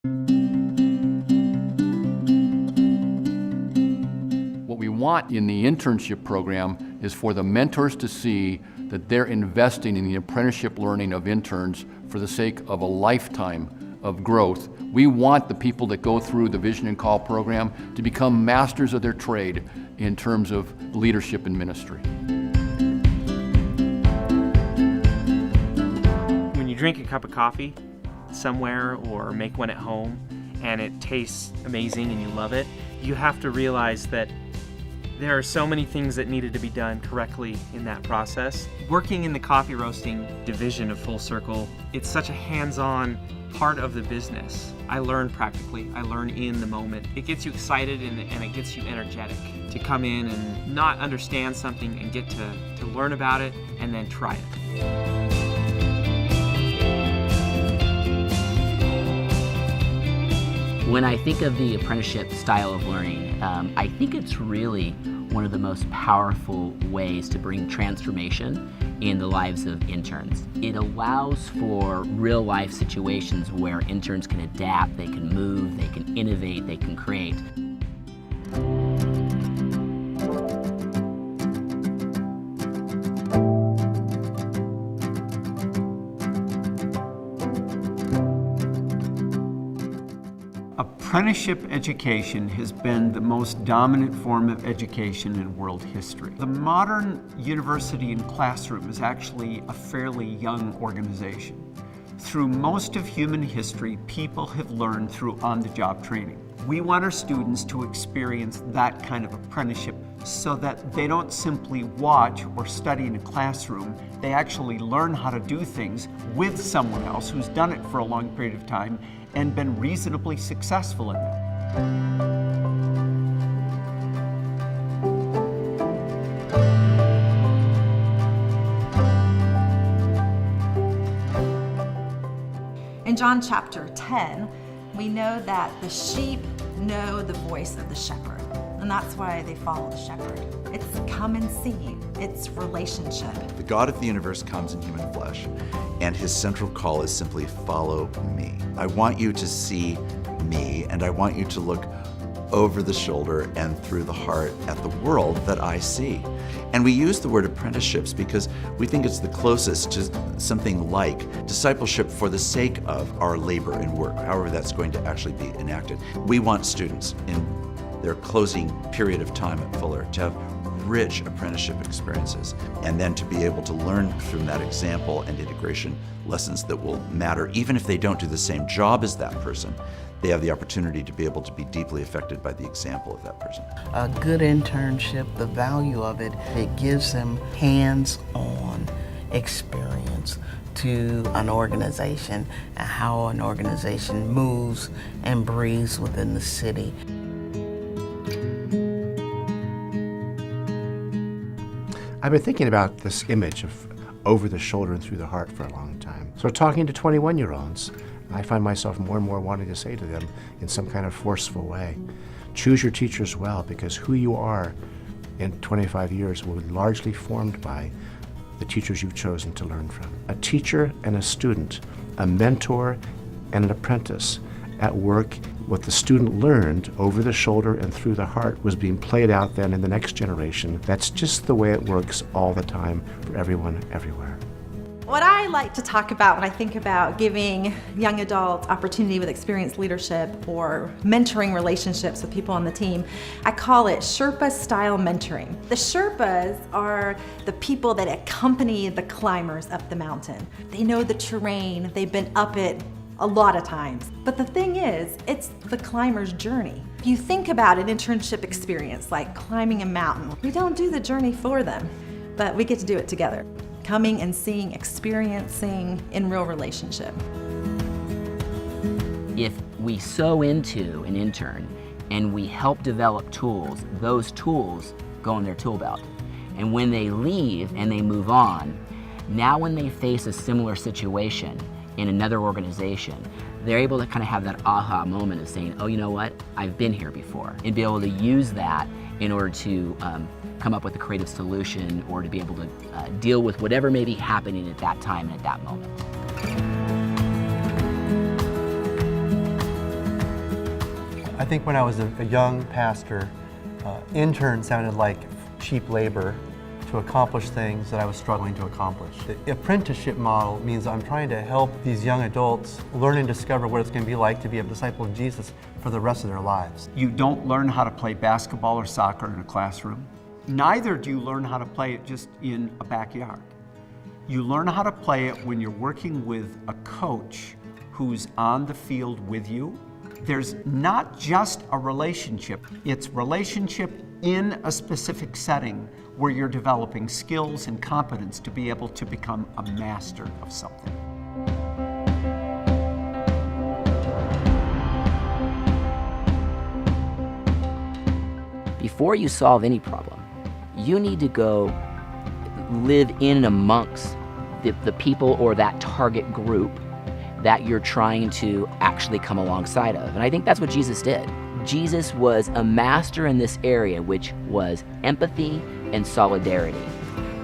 What we want in the internship program is for the mentors to see that they're investing in the apprenticeship learning of interns for the sake of a lifetime of growth. We want the people that go through the Vision and Call program to become masters of their trade in terms of leadership and ministry. When you drink a cup of coffee somewhere or make one at home and it tastes amazing and you love it, you have to realize that there are so many things that needed to be done correctly in that process. Working in the coffee roasting division of Full Circle, it's such a hands-on part of the business. I learn practically, I learn in the moment. It gets you excited and it gets you energetic to come in and not understand something and get to learn about it and then try it. When I think of the apprenticeship style of learning, I think it's really one of the most powerful ways to bring transformation in the lives of interns. It allows for real life situations where interns can adapt, they can move, they can innovate, they can create. Apprenticeship education has been the most dominant form of education in world history. The modern university and classroom is actually a fairly young organization. Through most of human history, people have learned through on-the-job training. We want our students to experience that kind of apprenticeship so that they don't simply watch or study in a classroom. They actually learn how to do things with someone else who's done it for a long period of time and been reasonably successful in it. In John chapter 10, we know that the sheep know the voice of the shepherd, and that's why they follow the shepherd. It's come and see, it's relationship. The God of the universe comes in human flesh, and his central call is simply follow me. I want you to see me, and I want you to look over the shoulder and through the heart at the world that I see. And we use the word apprenticeships because we think it's the closest to something like discipleship for the sake of our labor and work, however that's going to actually be enacted. We want students in their closing period of time at Fuller to have rich apprenticeship experiences, and then to be able to learn from that example and integration lessons that will matter even if they don't do the same job as that person. They have the opportunity to be able to be deeply affected by the example of that person. A good internship, the value of it, it gives them hands-on experience to an organization and how an organization moves and breathes within the city. I've been thinking about this image of over the shoulder and through the heart for a long time. So talking to 21-year-olds, I find myself more and more wanting to say to them in some kind of forceful way, choose your teachers well, because who you are in 25 years will be largely formed by the teachers you've chosen to learn from. A teacher and a student, a mentor and an apprentice at work. What the student learned over the shoulder and through the heart was being played out then in the next generation. That's just the way it works all the time for everyone, everywhere. What I like to talk about when I think about giving young adults opportunity with experienced leadership or mentoring relationships with people on the team, I call it Sherpa-style mentoring. The Sherpas are the people that accompany the climbers up the mountain. They know the terrain, they've been up it a lot of times. But the thing is, it's the climber's journey. If you think about an internship experience like climbing a mountain, we don't do the journey for them, but we get to do it together. Coming and seeing, experiencing in real relationship. If we sew into an intern and we help develop tools, those tools go in their tool belt. And when they leave and they move on, now when they face a similar situation in another organization, they're able to kind of have that aha moment of saying, oh, you know what, I've been here before, and be able to use that in order to come up with a creative solution or to be able to deal with whatever may be happening at that time and at that moment. I think when I was a young pastor, intern sounded like cheap labor to accomplish things that I was struggling to accomplish. The apprenticeship model means I'm trying to help these young adults learn and discover what it's going to be like to be a disciple of Jesus for the rest of their lives. You don't learn how to play basketball or soccer in a classroom. Neither do you learn how to play it just in a backyard. You learn how to play it when you're working with a coach who's on the field with you. There's not just a relationship, it's relationship in a specific setting where you're developing skills and competence to be able to become a master of something. Before you solve any problem, you need to go live in and amongst the people or that target group that you're trying to actually come alongside of. And I think that's what Jesus did. Jesus was a master in this area, which was empathy and solidarity,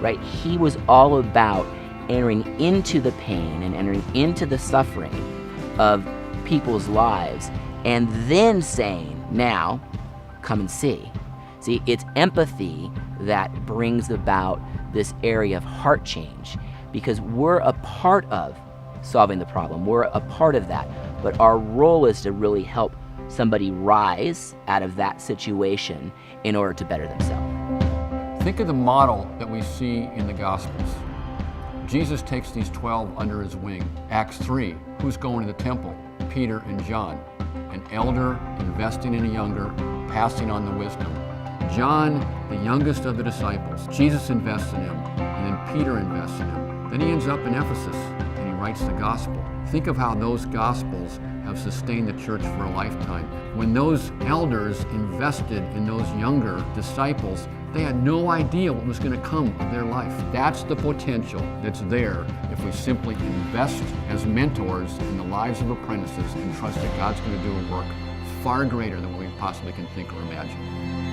right? He was all about entering into the pain and entering into the suffering of people's lives and then saying, now, come and see. See, it's empathy that brings about this area of heart change, because we're a part of solving the problem. We're a part of that. But our role is to really help somebody rise out of that situation in order to better themselves. Think of the model that we see in the Gospels. Jesus takes these 12 under his wing. Acts 3, who's going to the temple? Peter and John. An elder investing in a younger, passing on the wisdom. John, the youngest of the disciples. Jesus invests in him, and then Peter invests in him. Then he ends up in Ephesus, and he writes the gospel. Think of how those gospels have sustained the church for a lifetime. When those elders invested in those younger disciples, they had no idea what was going to come of their life. That's the potential that's there if we simply invest as mentors in the lives of apprentices and trust that God's going to do a work far greater than what we possibly can think or imagine.